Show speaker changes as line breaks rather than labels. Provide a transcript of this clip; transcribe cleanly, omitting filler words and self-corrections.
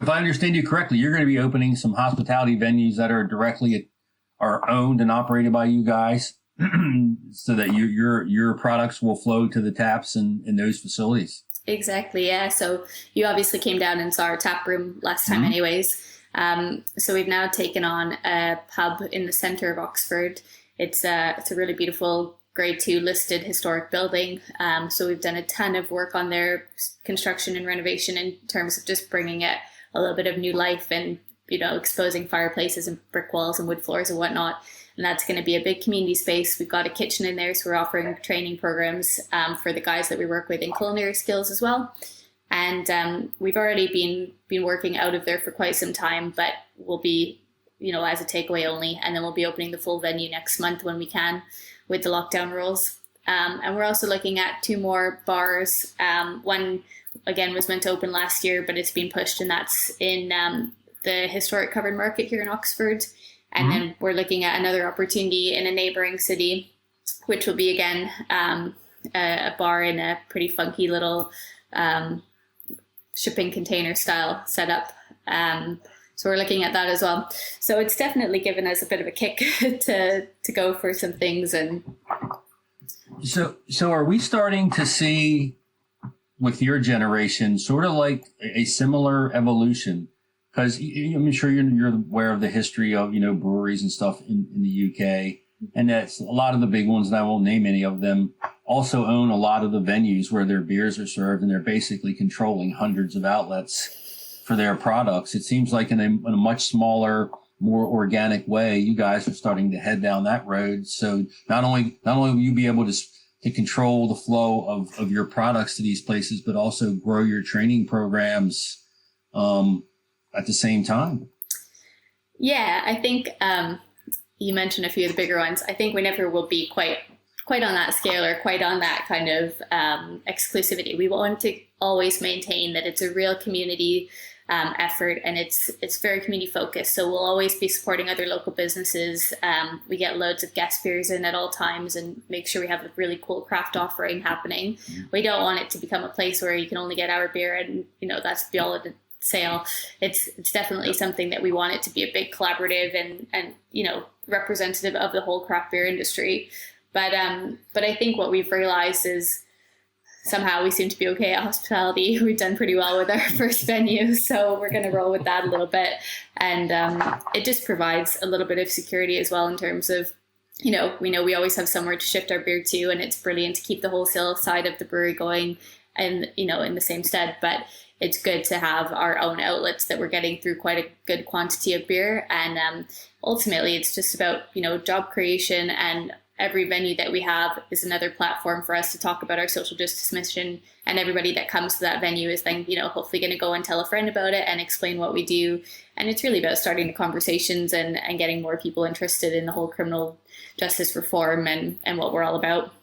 if I understand you correctly, you're going to be opening some hospitality venues that are owned and operated by you guys, so that your products will flow to the taps in those facilities.
Exactly. Yeah. So you obviously came down and saw our tap room last time, anyways. So we've now taken on a pub in the center of Oxford. It's a really beautiful grade 2 listed historic building. So we've done a ton of work on their construction and renovation in terms of just bringing it a little bit of new life and, exposing fireplaces and brick walls and wood floors and whatnot. And that's going to be a big community space. We've got a kitchen in there, so we're offering training programs for the guys that we work with in culinary skills as well. And we've already been working out of there for quite some time, but we'll be, as a takeaway only. And then we'll be opening the full venue next month when we can with the lockdown rules. And we're also looking at 2 more bars. One, again, was meant to open last year, but it's been pushed, and that's in the historic covered market here in Oxford. And then we're looking at another opportunity in a neighboring city, which will be, again, a bar in a pretty funky little shipping container style setup. So we're looking at that as well. So it's definitely given us a bit of a kick to go for some things. And
so are we starting to see with your generation sort of like a similar evolution? Because I'm sure you're aware of the history of, breweries and stuff in the UK. And that's a lot of the big ones, and I won't name any of them, also own a lot of the venues where their beers are served, and they're basically controlling hundreds of outlets for their products. It seems like in a much smaller, more organic way, you guys are starting to head down that road. So not only will you be able to control the flow of your products to these places, but also grow your training programs at the same time.
Yeah, I think you mentioned a few of the bigger ones. I think we never will be quite on that scale or quite on that kind of exclusivity. We want to always maintain that it's a real community effort, and it's very community focused. So we'll always be supporting other local businesses. We get loads of guest beers in at all times and make sure we have a really cool craft offering happening. We don't want it to become a place where you can only get our beer and that's be all it sale. It's definitely something that we want it to be a big collaborative and representative of the whole craft beer industry. But I think what we've realized is somehow we seem to be okay at hospitality. We've done pretty well with our first venue, so we're going to roll with that a little bit. And it just provides a little bit of security as well in terms of, we know we always have somewhere to shift our beer to, and it's brilliant to keep the wholesale side of the brewery going and, in the same stead. But it's good to have our own outlets that we're getting through quite a good quantity of beer. And ultimately, it's just about, job creation, and every venue that we have is another platform for us to talk about our social justice mission. And everybody that comes to that venue is then, hopefully going to go and tell a friend about it and explain what we do. And it's really about starting the conversations and getting more people interested in the whole criminal justice reform and what we're all about.